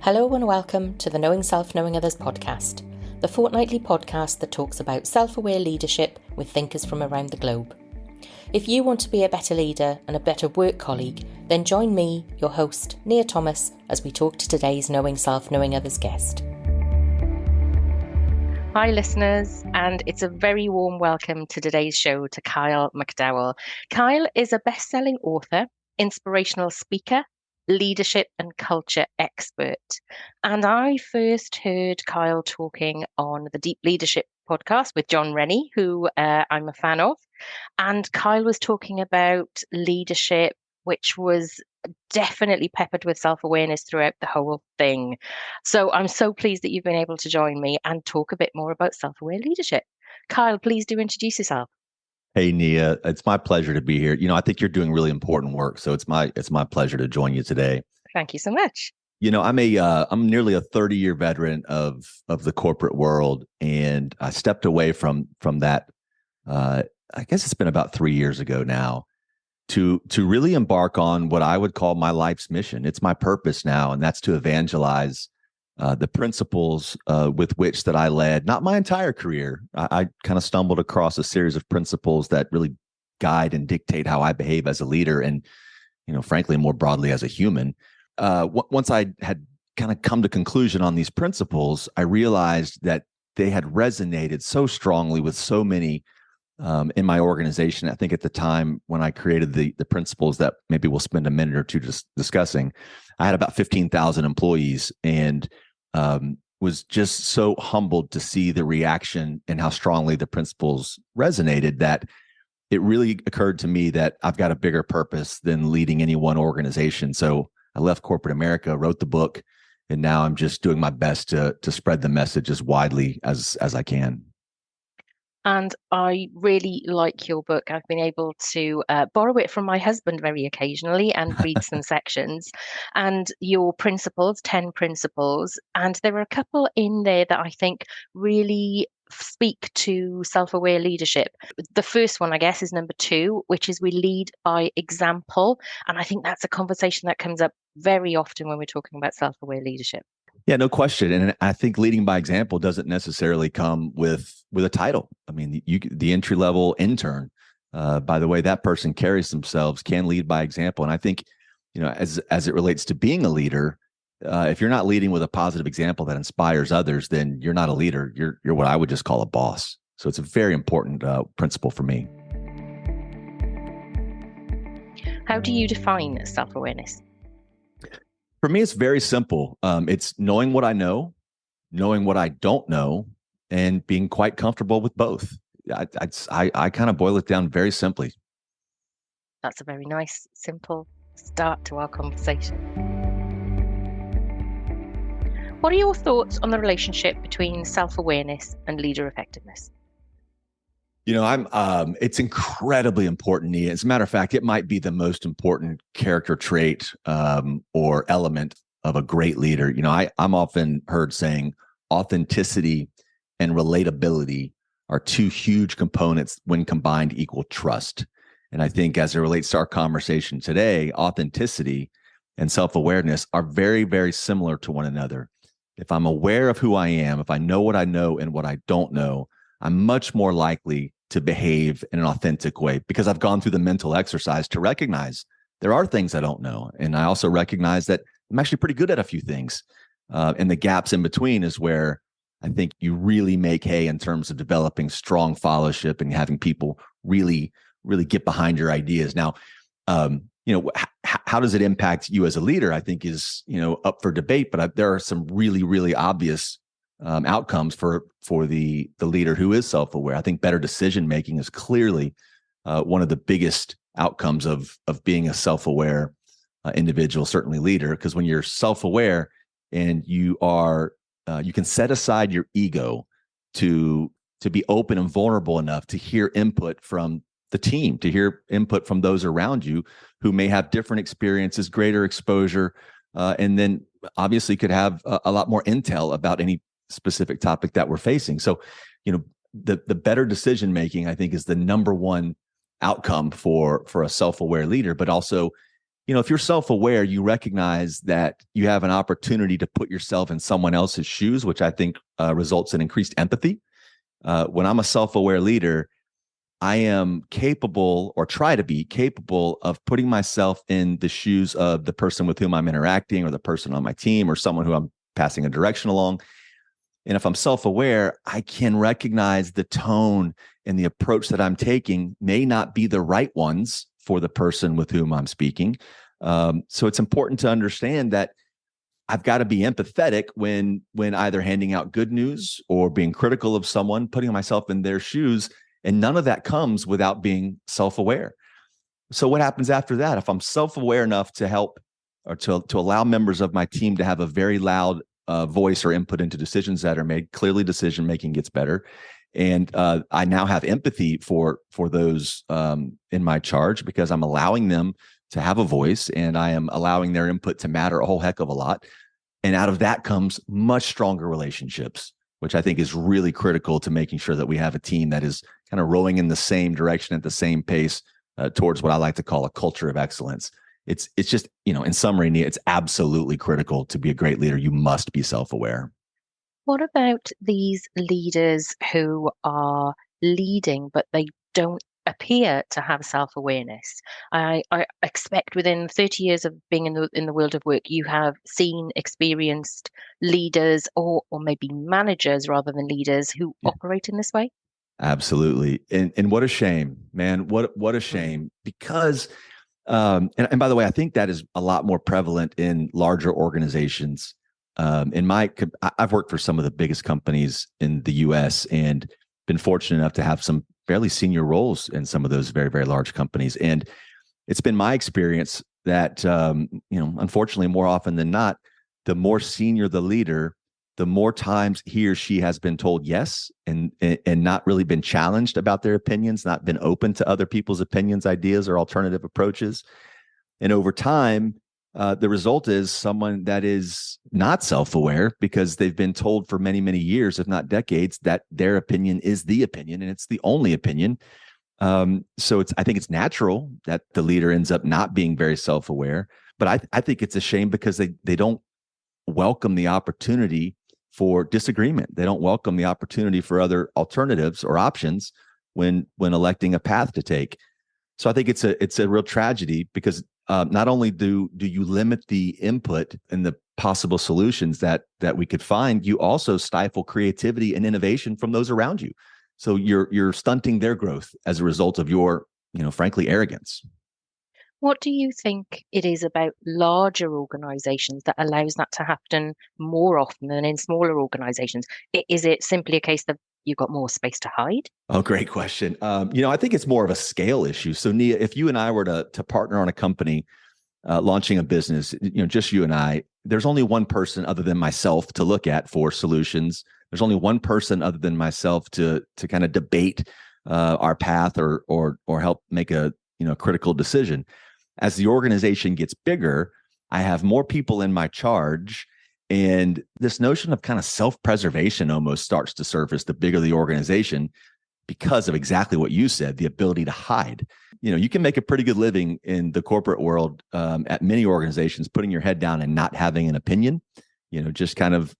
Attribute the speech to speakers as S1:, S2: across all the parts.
S1: Hello and welcome to the Knowing Self, Knowing Others podcast, the fortnightly podcast that talks about self-aware leadership with thinkers from around the globe. If you want to be a better leader and a better work colleague, then join me, your host, Nia Thomas, as we talk to today's Knowing Self, Knowing Others guest. Hi listeners, and it's a very warm welcome to today's show to Kyle McDowell. Kyle is a best-selling author, inspirational speaker, leadership and culture expert. And I first heard Kyle talking on the Deep Leadership podcast with John Rennie, who I'm a fan of. And Kyle was talking about leadership, which was definitely peppered with self-awareness throughout the whole thing. So I'm so pleased that you've been able to join me and talk a bit more about self-aware leadership. Kyle, please do introduce yourself.
S2: Hey, Nia, it's my pleasure to be here. I think you're doing really important work, so it's my pleasure to join you today.
S1: Thank you so much.
S2: I'm nearly a 30-year veteran of the corporate world, and I stepped away from that. I guess it's been about 3 years ago now to really embark on what I would call my life's mission. It's my purpose now, and that's to evangelize the principles with which that I led, not my entire career. I kind of stumbled across a series of principles that really guide and dictate how I behave as a leader and, frankly, more broadly as a human. Once I had kind of come to conclusion on these principles, I realized that they had resonated so strongly with so many in my organization. I think at the time when I created the principles that maybe we'll spend a minute or two just discussing, I had about 15,000 employees and was just so humbled to see the reaction and how strongly the principles resonated that it really occurred to me that I've got a bigger purpose than leading any one organization. So I left corporate America, wrote the book, and now I'm just doing my best to spread the message as widely as I can.
S1: And I really like your book. I've been able to borrow it from my husband very occasionally and read some sections. And your principles, 10 principles, and there are a couple in there that I think really speak to self-aware leadership. The first one, I guess, is number 2, which is we lead by example. And I think that's a conversation that comes up very often when we're talking about self-aware leadership.
S2: Yeah, no question. And I think leading by example doesn't necessarily come with a title. I mean, the entry-level intern, by the way that person carries themselves, can lead by example. And I think, as it relates to being a leader, if you're not leading with a positive example that inspires others, then you're not a leader. You're what I would just call a boss. So it's a very important principle for me.
S1: How do you define self-awareness?
S2: For me, it's very simple. It's knowing what I know, knowing what I don't know, and being quite comfortable with both. I kind of boil it down very simply.
S1: That's a very nice, simple start to our conversation. What are your thoughts on the relationship between self-awareness and leader effectiveness?
S2: It's incredibly important, Nia. As a matter of fact, it might be the most important character trait or element of a great leader. I'm often heard saying authenticity and relatability are 2 huge components when combined equal trust. And I think as it relates to our conversation today, authenticity and self-awareness are very, very similar to one another. If I'm aware of who I am, if I know what I know and what I don't know, I'm much more likely to behave in an authentic way because I've gone through the mental exercise to recognize there are things I don't know. And I also recognize that I'm actually pretty good at a few things. And the gaps in between is where I think you really make hay in terms of developing strong followership and having people really, really get behind your ideas. Now, how does it impact you as a leader? I think is, up for debate, but there are some really, really obvious outcomes for the leader who is self-aware. I think better decision making is clearly one of the biggest outcomes of being a self-aware individual, certainly leader. Because when you're self-aware and you can set aside your ego to be open and vulnerable enough to hear input from the team, to hear input from those around you who may have different experiences, greater exposure, and then obviously could have a lot more intel about any specific topic that we're facing. So, the better decision making, I think, is the number one outcome for a self-aware leader. But also, if you're self-aware, you recognize that you have an opportunity to put yourself in someone else's shoes, which I think results in increased empathy. When I'm a self-aware leader, I am capable, or try to be capable, of putting myself in the shoes of the person with whom I'm interacting, or the person on my team, or someone who I'm passing a direction along. And if I'm self-aware, I can recognize the tone and the approach that I'm taking may not be the right ones for the person with whom I'm speaking. So it's important to understand that I've got to be empathetic when either handing out good news or being critical of someone, putting myself in their shoes. And none of that comes without being self-aware. So what happens after that? If I'm self-aware enough to help, or to allow members of my team to have a very loud voice or input into decisions that are made, clearly decision making gets better. And I now have empathy for those in my charge, because I'm allowing them to have a voice, and I am allowing their input to matter a whole heck of a lot. And out of that comes much stronger relationships, which I think is really critical to making sure that we have a team that is kind of rowing in the same direction at the same pace towards what I like to call a culture of excellence. It's just, in summary, Nia, it's absolutely critical to be a great leader. You must be self-aware.
S1: What about these leaders who are leading, but they don't appear to have self-awareness? I expect within 30 years of being in the world of work, you have seen experienced leaders, or maybe managers rather than leaders, who
S2: Yeah,
S1: operate in this way.
S2: absolutely. And what a shame, man. What a
S1: Mm,
S2: shame. Because and by the way, I think that is a lot more prevalent in larger organizations. I've worked for some of the biggest companies in the U.S. and been fortunate enough to have some fairly senior roles in some of those very, very large companies. And it's been my experience that, unfortunately, more often than not, the more senior the leader, the more times he or she has been told yes, and not really been challenged about their opinions, not been open to other people's opinions, ideas, or alternative approaches. And over time, the result is someone that is not self-aware, because they've been told for many, many years, if not decades, that their opinion is the opinion and it's the only opinion. So I think it's natural that the leader ends up not being very self-aware. But I think it's a shame, because they don't welcome the opportunity for disagreement. They don't welcome the opportunity for other alternatives or options when electing a path to take. So I think it's a real tragedy, because not only do you limit the input and the possible solutions that we could find, you also stifle creativity and innovation from those around you. So you're stunting their growth as a result of your, frankly, arrogance.
S1: What do you think it is about larger organizations that allows that to happen more often than in smaller organizations? Is it simply a case that you've got more space to hide?
S2: Oh, great question. I think it's more of a scale issue. So, Nia, if you and I were to partner on a company launching a business, just you and I, there's only one person other than myself to look at for solutions. There's only one person other than myself to kind of debate our path, or help make a critical decision. As the organization gets bigger, I have more people in my charge. And this notion of kind of self-preservation almost starts to surface the bigger the organization, because of exactly what you said, the ability to hide. You can make a pretty good living in the corporate world, at many organizations, putting your head down and not having an opinion, just kind of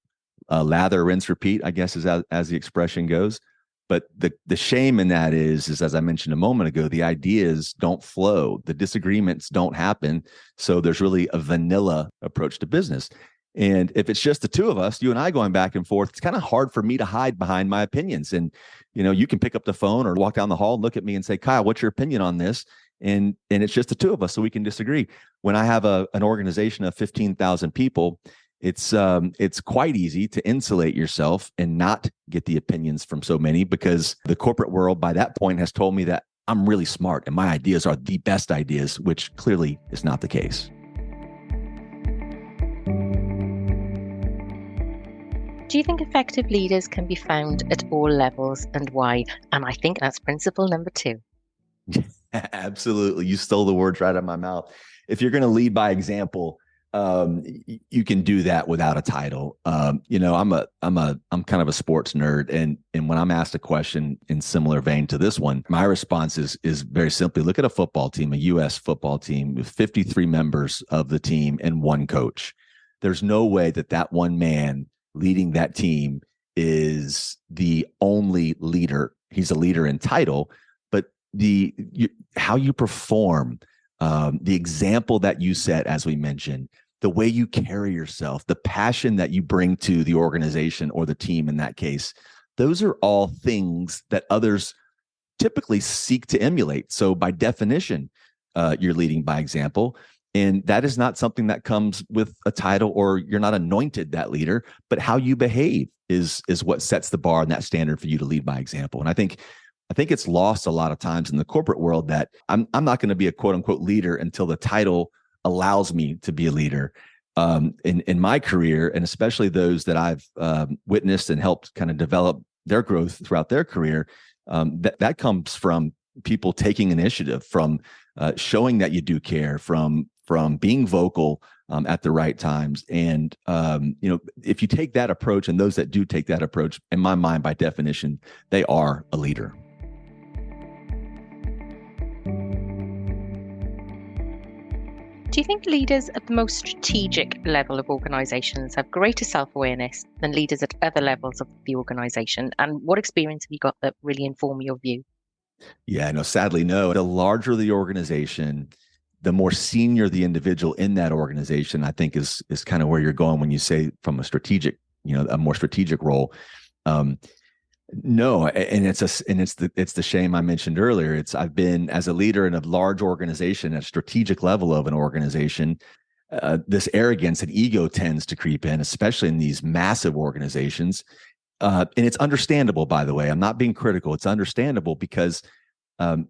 S2: lather, rinse, repeat, I guess, is as the expression goes. But the shame in that is, as I mentioned a moment ago, the ideas don't flow, the disagreements don't happen. So there's really a vanilla approach to business. And if it's just the two of us, you and I going back and forth, it's kind of hard for me to hide behind my opinions. And, you can pick up the phone or walk down the hall and look at me and say, Kyle, what's your opinion on this? And it's just the two of us, so we can disagree. When I have an organization of 15,000 people, it's quite easy to insulate yourself and not get the opinions from so many, because the corporate world by that point has told me that I'm really smart and my ideas are the best ideas, which clearly is not the case.
S1: Do you think effective leaders can be found at all levels, and why? And I think that's principle number two.
S2: Absolutely. You stole the words right out of my mouth. If you're going to lead by example, you can do that without a title. I'm kind of a sports nerd, and when I'm asked a question in similar vein to this one, my response is very simply: look at a football team, a U.S. football team with 53 members of the team and one coach. There's no way that one man leading that team is the only leader. He's a leader in title, but how you perform, the example that you set, as we mentioned, the way you carry yourself, the passion that you bring to the organization or the team in that case, those are all things that others typically seek to emulate. So by definition, you're leading by example. And that is not something that comes with a title, or you're not anointed that leader, but how you behave is what sets the bar and that standard for you to lead by example. And I think it's lost a lot of times in the corporate world that I'm not going to be a quote unquote leader until the title allows me to be a leader. In my career, and especially those that I've witnessed and helped kind of develop their growth throughout their career, that comes from people taking initiative, from showing that you do care, from being vocal at the right times. And if you take that approach, and those that do take that approach, in my mind, by definition, they are a leader.
S1: Do you think leaders at the most strategic level of organizations have greater self-awareness than leaders at other levels of the organization? And what experience have you got that really inform your view?
S2: Yeah, no, sadly, no. The larger the organization, the more senior the individual in that organization, I think is kind of where you're going when you say from a strategic, a more strategic role. No, and it's the shame I mentioned earlier. I've been, as a leader in a large organization, at a strategic level of an organization, this arrogance and ego tends to creep in, especially in these massive organizations. And it's understandable, by the way. I'm not being critical. It's understandable because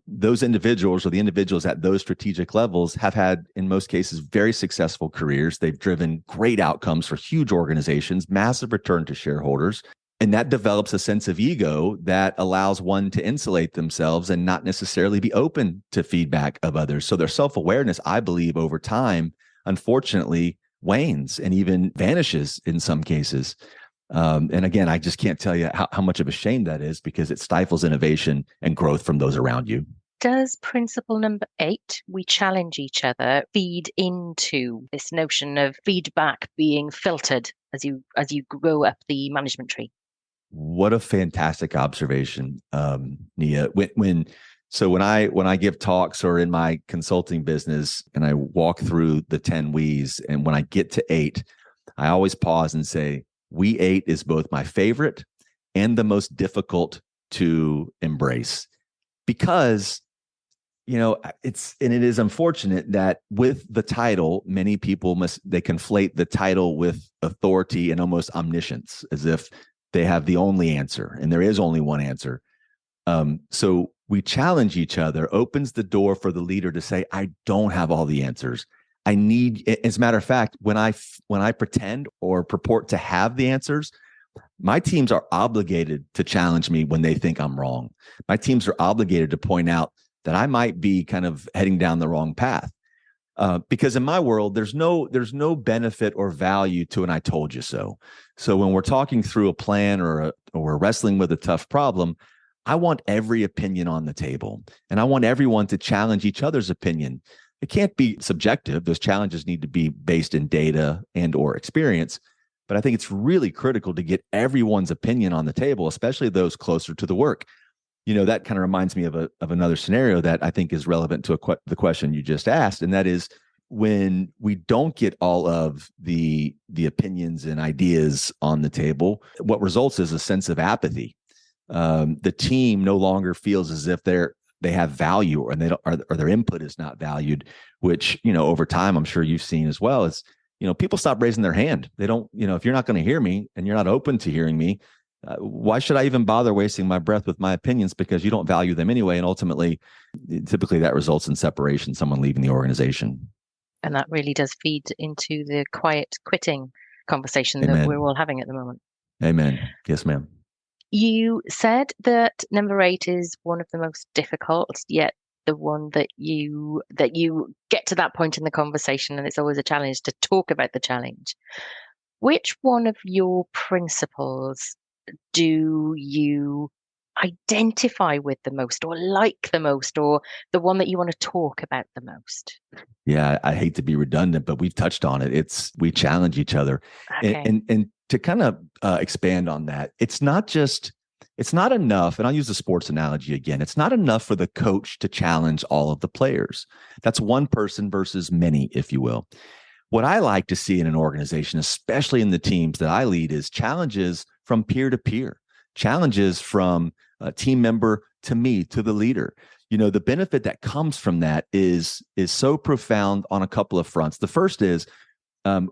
S2: those individuals, or the individuals at those strategic levels, have had, in most cases, very successful careers. They've driven great outcomes for huge organizations, massive return to shareholders. And that develops a sense of ego that allows one to insulate themselves and not necessarily be open to feedback of others. So their self-awareness, I believe, over time, unfortunately, wanes and even vanishes in some cases. And again, I just can't tell you how much of a shame that is, because it stifles innovation and growth from those around you.
S1: Does principle number 8, we challenge each other, feed into this notion of feedback being filtered as you go up the management tree?
S2: What a fantastic observation, Nia. When I give talks or in my consulting business and I walk through the 10 We's, and when I get to 8, I always pause and say, We 8 is both my favorite and the most difficult to embrace, because it is unfortunate that with the title, many people they conflate the title with authority and almost omniscience, as if they have the only answer, and there is only one answer. So we challenge each other, opens the door for the leader to say, I don't have all the answers. As a matter of fact, when I pretend or purport to have the answers, my teams are obligated to challenge me when they think I'm wrong. My teams are obligated to point out that I might be kind of heading down the wrong path. Because in my world, there's no benefit or value to an "I told you so." So when we're talking through a plan or we're wrestling with a tough problem, I want every opinion on the table, and I want everyone to challenge each other's opinion. It can't be subjective. Those challenges need to be based in data and or experience. But I think it's really critical to get everyone's opinion on the table, especially those closer to the work. That kind of reminds me of another scenario that I think is relevant to the question you just asked. And that is, when we don't get all of the opinions and ideas on the table, what results is a sense of apathy. The team no longer feels as if they have value, or their input is not valued, which, over time, I'm sure you've seen as well, is, people stop raising their hand. They don't, if you're not going to hear me and you're not open to hearing me, why should I even bother wasting my breath with my opinions, because you don't value them anyway? And ultimately, typically that results in separation, someone leaving the organization.
S1: And that really does feed into the quiet quitting conversation
S2: Amen.
S1: that we're all having at the moment.
S2: Amen. Yes, ma'am.
S1: You said that number 8 is one of the most difficult, yet the one that you get to that point in the conversation, and it's always a challenge to talk about the challenge. Which one of your principles do you identify with the most, or like the most, or the one that you want to talk about the most?
S2: Yeah, I hate to be redundant, but we've touched on it. It's we challenge each other, and
S1: Okay.
S2: and to kind of expand on that, it's not enough. And I'll use the sports analogy again. It's not enough for the coach to challenge all of the players. That's one person versus many, if you will. What I like to see in an organization, especially in the teams that I lead, is challenges from peer to peer, challenges from a team member to me, to the leader. The benefit that comes from that is so profound on a couple of fronts. The first is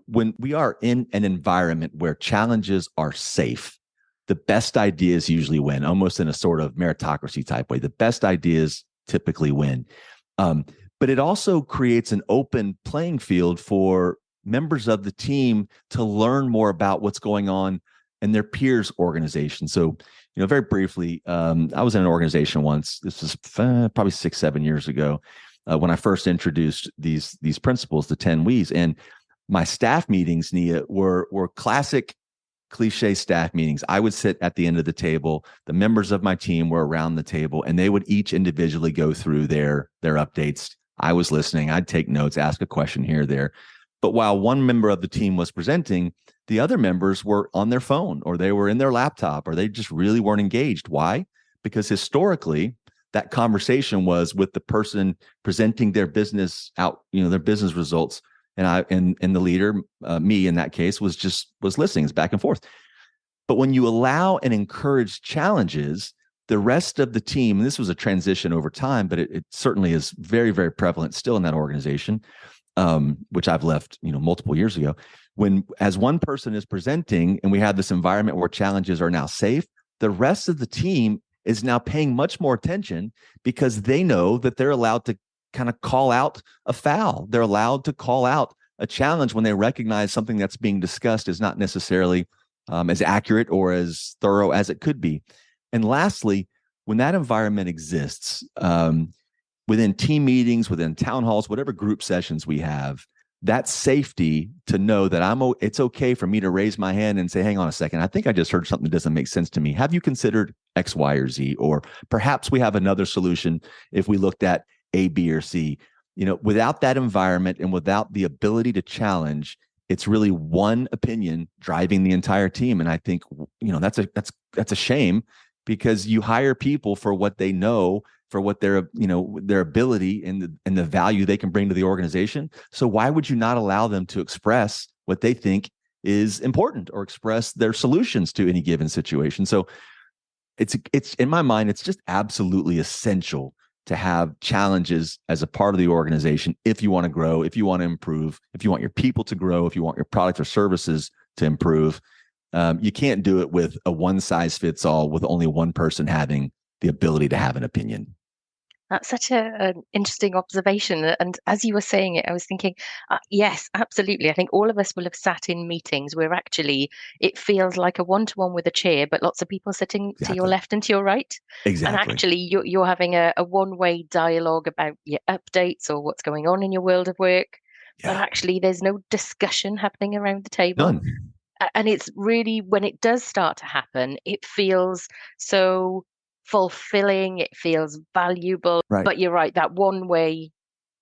S2: when we are in an environment where challenges are safe, the best ideas usually win, almost in a sort of meritocracy type way. The best ideas typically win. But it also creates an open playing field for members of the team to learn more about what's going on in their peers' organization. So, very briefly, I was in an organization once. This was probably 6-7 years ago when I first introduced these principles, the 10 We's, and my staff meetings, Nia, were classic cliche staff meetings. I would sit at the end of the table. The members of my team were around the table, and they would each individually go through their updates. I was listening. I'd take notes, ask a question here or there. But while one member of the team was presenting, the other members were on their phone, or they were in their laptop, or they just really weren't engaged. Why? Because historically, that conversation was with the person presenting their business out, their business results. And the leader, me in that case, was listening. It's back and forth. But when you allow and encourage challenges, the rest of the team, and this was a transition over time, but it certainly is very, very prevalent still in that organization, which I've left, multiple years ago. When as one person is presenting and we have this environment where challenges are now safe, the rest of the team is now paying much more attention because they know that they're allowed to kind of call out a foul. They're allowed to call out a challenge when they recognize something that's being discussed is not necessarily as accurate or as thorough as it could be. And lastly, when that environment exists within team meetings, within town halls, whatever group sessions we have, that safety to know that it's okay for me to raise my hand and say, hang on a second, I think I just heard something that doesn't make sense to me. Have you considered X, Y, or Z? Or perhaps we have another solution if we looked at A, B, or C. Without that environment and without the ability to challenge, it's really one opinion driving the entire team. And I think, that's a shame, because you hire people for what they know, for what their ability and the value they can bring to the organization. So why would you not allow them to express what they think is important or express their solutions to any given situation? So it's in my mind, it's just absolutely essential to have challenges as a part of the organization if you want to grow, if you want to improve, if you want your people to grow, if you want your products or services to improve. You can't do it with a one-size-fits-all with only one person having the ability to have an opinion.
S1: That's such an interesting observation. And as you were saying it, I was thinking, yes, absolutely. I think all of us will have sat in meetings where actually it feels like a one-to-one with a chair, but lots of people sitting to your
S2: Exactly.
S1: left and to your right. And
S2: Exactly.
S1: actually, you're having a one-way dialogue about your updates or what's going on in your world of work. But
S2: Yeah.
S1: actually, there's no discussion happening around the table.
S2: None.
S1: And it's really, when it does start to happen, it feels so fulfilling, it feels valuable.
S2: Right.
S1: But you're right, that one way,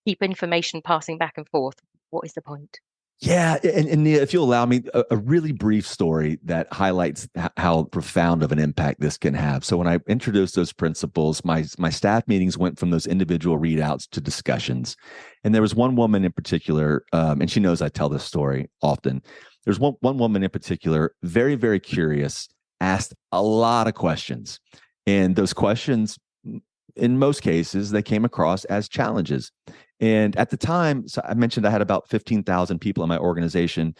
S1: keep information passing back and forth. What is the point?
S2: Yeah, and Nia, if you'll allow me a really brief story that highlights how profound of an impact this can have. So when I introduced those principles, my staff meetings went from those individual readouts to discussions, and there was one woman in particular, and she knows I tell this story often. There's one woman in particular, very, very curious, asked a lot of questions, and those questions, in most cases, they came across as challenges. And at the time, so I mentioned I had about 15,000 people in my organization.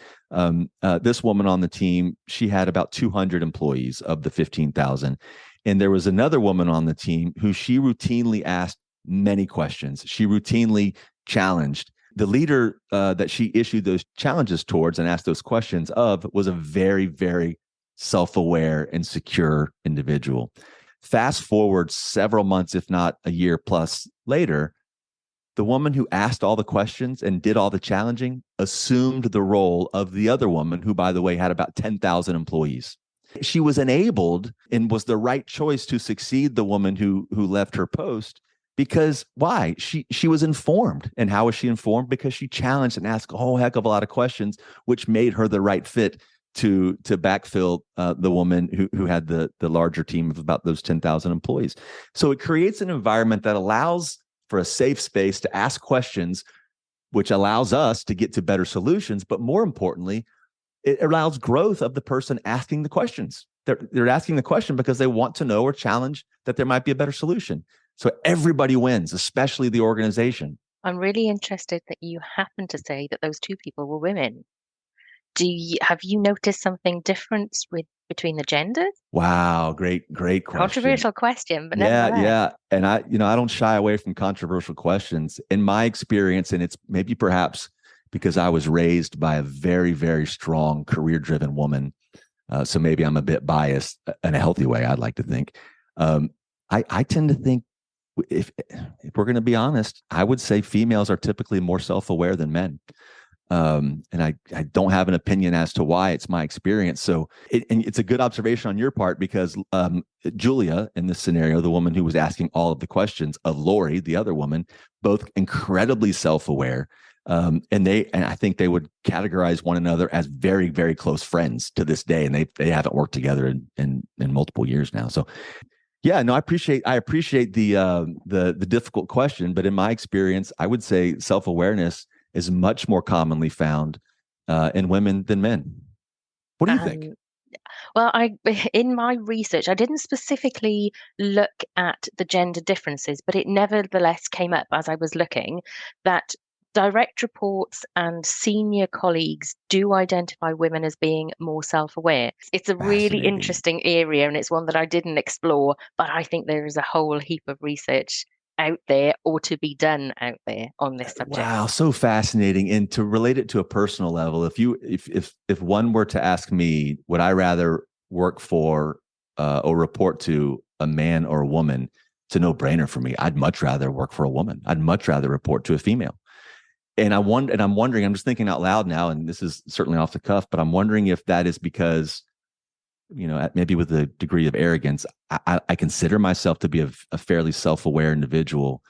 S2: This woman on the team, she had about 200 employees of the 15,000. And there was another woman on the team who she routinely asked many questions. She routinely challenged. The leader that she issued those challenges towards and asked those questions of was a very, very self-aware and secure individual. Fast forward several months, if not a year plus later, the woman who asked all the questions and did all the challenging assumed the role of the other woman, who, by the way, had about 10,000 employees. She was enabled and was the right choice to succeed the woman who left her post. Because why? She was informed. And how was she informed? Because she challenged and asked a whole heck of a lot of questions, which made her the right fit to backfill the woman who had the larger team of about those 10,000 employees. So it creates an environment that allows for a safe space to ask questions, which allows us to get to better solutions. But more importantly, it allows growth of the person asking the questions. They're asking the question because they want to know or challenge that there might be a better solution. So everybody wins, especially the organization.
S1: I'm really interested that you happen to say that those two people were women. Have you noticed something different between the genders?
S2: Wow, great question.
S1: Controversial question, but
S2: Yeah,
S1: nevertheless.
S2: yeah. And I don't shy away from controversial questions. In my experience, and it's maybe perhaps because I was raised by a very, very strong career-driven woman. So maybe I'm a bit biased in a healthy way, I'd like to think. I tend to think if we're going to be honest, I would say females are typically more self-aware than men. And I don't have an opinion as to why. It's my experience. So and it's a good observation on your part, because Julia, in this scenario, the woman who was asking all of the questions, of Lori, the other woman, both incredibly self-aware. And I think they would categorize one another as very, very close friends to this day. And they haven't worked together in multiple years now. So yeah, no, I appreciate the difficult question, but in my experience, I would say self-awareness is much more commonly found in women than men. What do you think?
S1: Well, in my research, I didn't specifically look at the gender differences, but it nevertheless came up as I was looking that direct reports and senior colleagues do identify women as being more self-aware. It's a really
S2: Fascinating.
S1: interesting area, and it's one that I didn't explore, but I think there is a whole heap of research out there or to be done out there on this subject.
S2: Wow, so fascinating. And to relate it to a personal level, if one were to ask me, would I rather work for or report to a man or a woman? It's a no-brainer for me. I'd much rather work for a woman. I'd much rather report to a female. And I'm wondering, I'm just thinking out loud now, and this is certainly off the cuff, but I'm wondering if that is because, maybe with a degree of arrogance, I consider myself to be a fairly self-aware individual.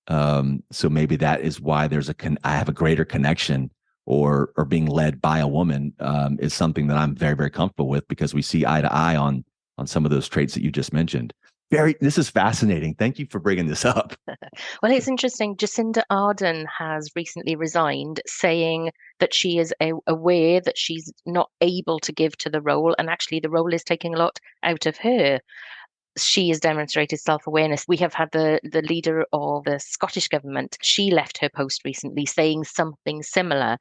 S2: So maybe that is why I have a greater connection, or being led by a woman is something that I'm very, very comfortable with, because we see eye to eye on some of those traits that you just mentioned. This is fascinating. Thank you for bringing this up.
S1: Well, it's interesting. Jacinda Ardern has recently resigned, saying that she is aware that she's not able to give to the role, and actually the role is taking a lot out of her. She has demonstrated self-awareness. We have had the leader of the Scottish government. She left her post recently saying something similar.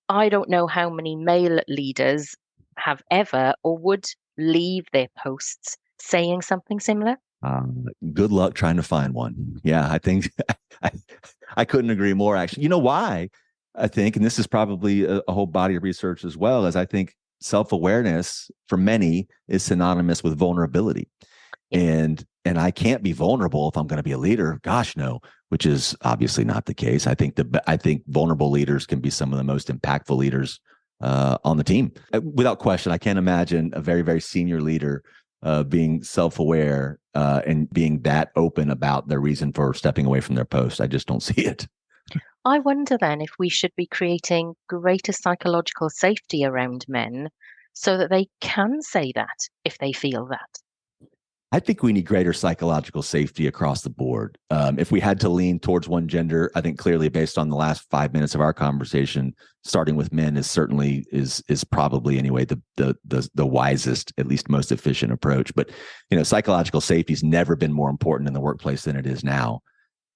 S1: I don't know how many male leaders have ever or would leave their posts saying something similar.
S2: Good luck trying to find one. Yeah, I think I, I couldn't agree more, actually. You know why? I think, and this is probably a whole body of research as well, as I think self-awareness for many is synonymous with vulnerability. And I can't be vulnerable if I'm going to be a leader. Gosh, no, which is obviously not the case. I think vulnerable leaders can be some of the most impactful leaders on the team. Without question, I can't imagine a very, very senior leader being self-aware and being that open about their reason for stepping away from their post. I just don't see it.
S1: I wonder then if we should be creating greater psychological safety around men so that they can say that if they feel that.
S2: I think we need greater psychological safety across the board. If we had to lean towards one gender, I think clearly, based on the last 5 minutes of our conversation, starting with men is certainly is probably anyway the wisest, at least most efficient approach. But psychological safety has never been more important in the workplace than it is now.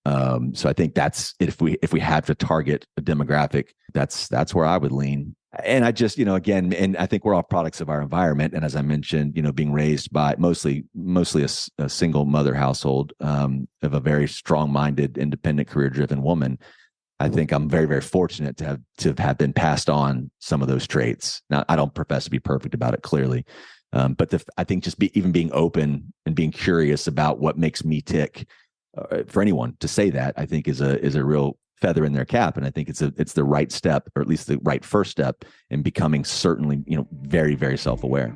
S2: So I think that's if we had to target a demographic, that's where I would lean. And I just, again, and I think we're all products of our environment. And as I mentioned, being raised by mostly a single mother household of a very strong-minded, independent, career-driven woman, I think I'm very, very fortunate to have been passed on some of those traits. Now, I don't profess to be perfect about it, clearly, But I think just even being open and being curious about what makes me tick, for anyone to say that, I think is a real feather in their cap. And I think it's the right step, or at least the right first step in becoming certainly, very, very self-aware.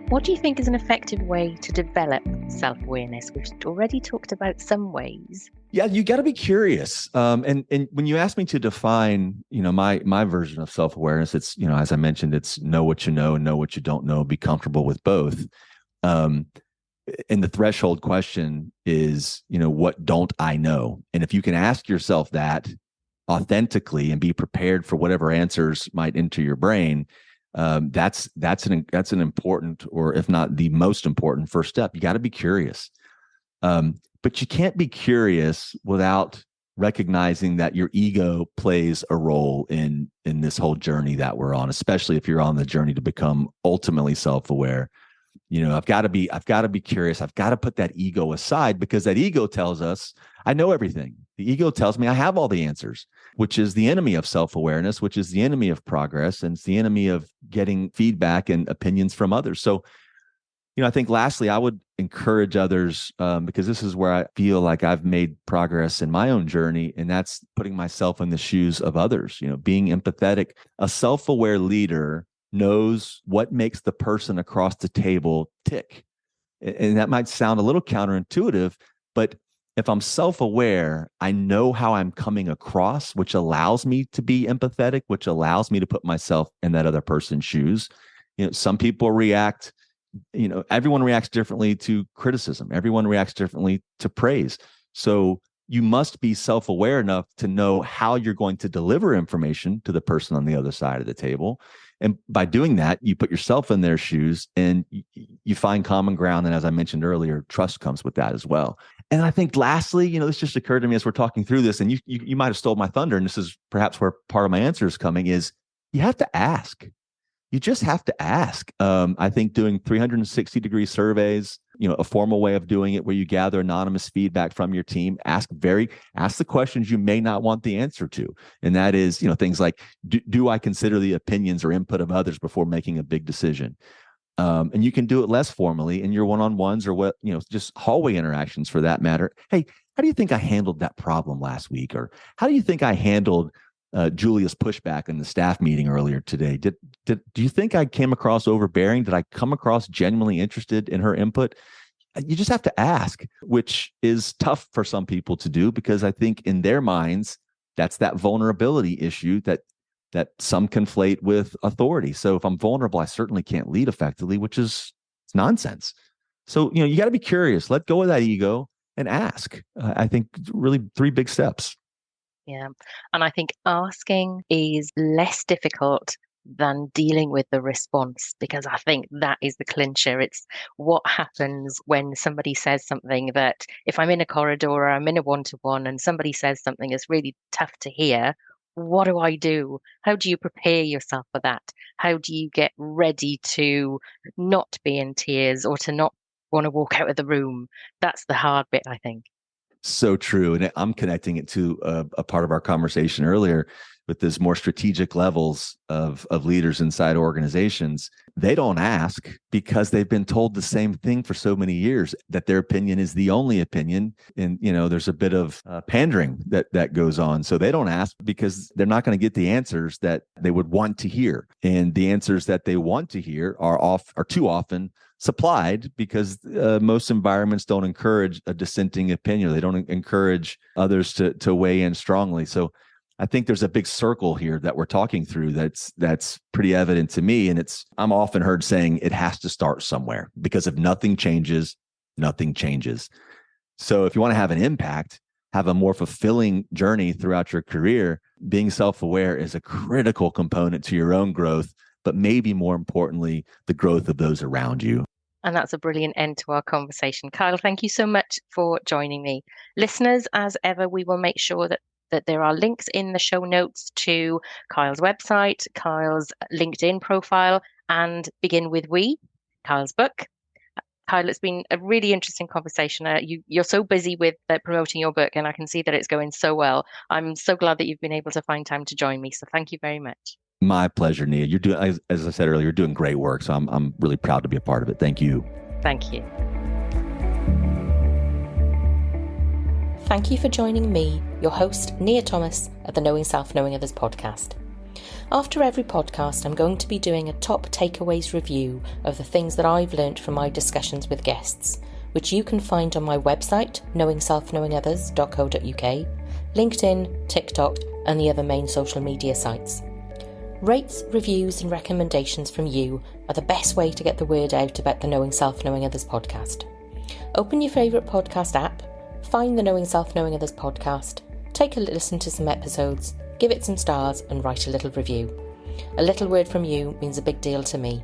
S1: What do you think is an effective way to develop self-awareness? We've already talked about some ways.
S2: Yeah, you got to be curious. And when you ask me to define, my version of self-awareness, it's, as I mentioned, it's know what you know and know what you don't know, be comfortable with both. Um, and the threshold question is, what don't I know? And if you can ask yourself that authentically and be prepared for whatever answers might enter your brain, that's an important, or if not the most important, first step. You got to be curious, but you can't be curious without recognizing that your ego plays a role in this whole journey that we're on, especially if you're on the journey to become ultimately self-aware. I've got to be curious. I've got to put that ego aside, because that ego tells us I know everything. The ego tells me I have all the answers, which is the enemy of self-awareness, which is the enemy of progress, and it's the enemy of getting feedback and opinions from others. So, I think lastly, I would encourage others, because this is where I feel like I've made progress in my own journey, and that's putting myself in the shoes of others, being empathetic. A self-aware leader knows what makes the person across the table tick. And that might sound a little counterintuitive, but if I'm self-aware, I know how I'm coming across, which allows me to be empathetic, which allows me to put myself in that other person's shoes. Some people react, everyone reacts differently to criticism. Everyone reacts differently to praise. So you must be self-aware enough to know how you're going to deliver information to the person on the other side of the table. And by doing that, you put yourself in their shoes and you find common ground. And as I mentioned earlier, trust comes with that as well. And I think lastly, this just occurred to me as we're talking through this, and you might have stole my thunder, and this is perhaps where part of my answer is coming, is you have to ask. You just have to ask. I think doing 360-degree surveys, a formal way of doing it where you gather anonymous feedback from your team, ask the questions you may not want the answer to. And that is, things like, do I consider the opinions or input of others before making a big decision? And you can do it less formally in your one-on-ones, or just hallway interactions for that matter. Hey, how do you think I handled that problem last week? Or how do you think I handled Julia's pushback in the staff meeting earlier today? Do you think I came across overbearing? Did I come across genuinely interested in her input? You just have to ask, which is tough for some people to do, because I think in their minds, that's that vulnerability issue that some conflate with authority. So if I'm vulnerable, I certainly can't lead effectively, which is nonsense. So, you got to be curious, let go of that ego and ask. I think really 3 big steps.
S1: Yeah. And I think asking is less difficult than dealing with the response, because I think that is the clincher. It's what happens when somebody says something that, if I'm in a corridor or I'm in a one-to-one and somebody says something that's really tough to hear, what do I do? How do you prepare yourself for that? How do you get ready to not be in tears or to not want to walk out of the room? That's the hard bit, I think.
S2: So true. And I'm connecting it to a part of our conversation earlier with this more strategic levels of leaders inside organizations. They don't ask because they've been told the same thing for so many years, that their opinion is the only opinion. And, there's a bit of pandering that goes on. So they don't ask because they're not going to get the answers that they would want to hear. And the answers that they want to hear are too often supplied, because most environments don't encourage a dissenting opinion. They don't encourage others to weigh in strongly. So I think there's a big circle here that we're talking through that's pretty evident to me. And I'm often heard saying it has to start somewhere, because if nothing changes, nothing changes. So if you want to have an impact, have a more fulfilling journey throughout your career, being self-aware is a critical component to your own growth, but maybe more importantly, the growth of those around you.
S1: And that's a brilliant end to our conversation. Kyle, thank you so much for joining me. Listeners, as ever, we will make sure that there are links in the show notes to Kyle's website, Kyle's LinkedIn profile, and Begin With We, Kyle's book. Kyle, it's been a really interesting conversation. You're so busy with promoting your book, and I can see that it's going so well. I'm so glad that you've been able to find time to join me. So thank you very much.
S2: My pleasure, Nia. You're doing, as I said earlier, you're doing great work. So I'm really proud to be a part of it. Thank you.
S1: Thank you.
S3: Thank you for joining me, your host, Nia Thomas, at the Knowing Self, Knowing Others podcast. After every podcast, I'm going to be doing a top takeaways review of the things that I've learnt from my discussions with guests, which you can find on my website, knowingselfknowingothers.co.uk, LinkedIn, TikTok, and the other main social media sites. Rates, reviews, and recommendations from you are the best way to get the word out about the Knowing Self, Knowing Others podcast. Open your favourite podcast app, find the Knowing Self, Knowing Others podcast, take a listen to some episodes, give it some stars, and write a little review. A little word from you means a big deal to me.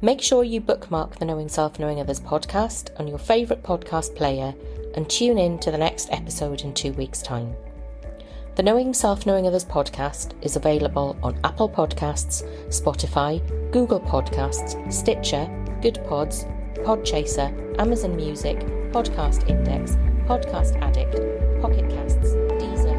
S3: Make sure you bookmark the Knowing Self, Knowing Others podcast on your favourite podcast player and tune in to the next episode in 2 weeks' time. The Knowing Self, Knowing Others podcast is available on Apple Podcasts, Spotify, Google Podcasts, Stitcher, Good Pods, Podchaser, Amazon Music, Podcast Index, Podcast Addict, Pocket Casts, Deezer,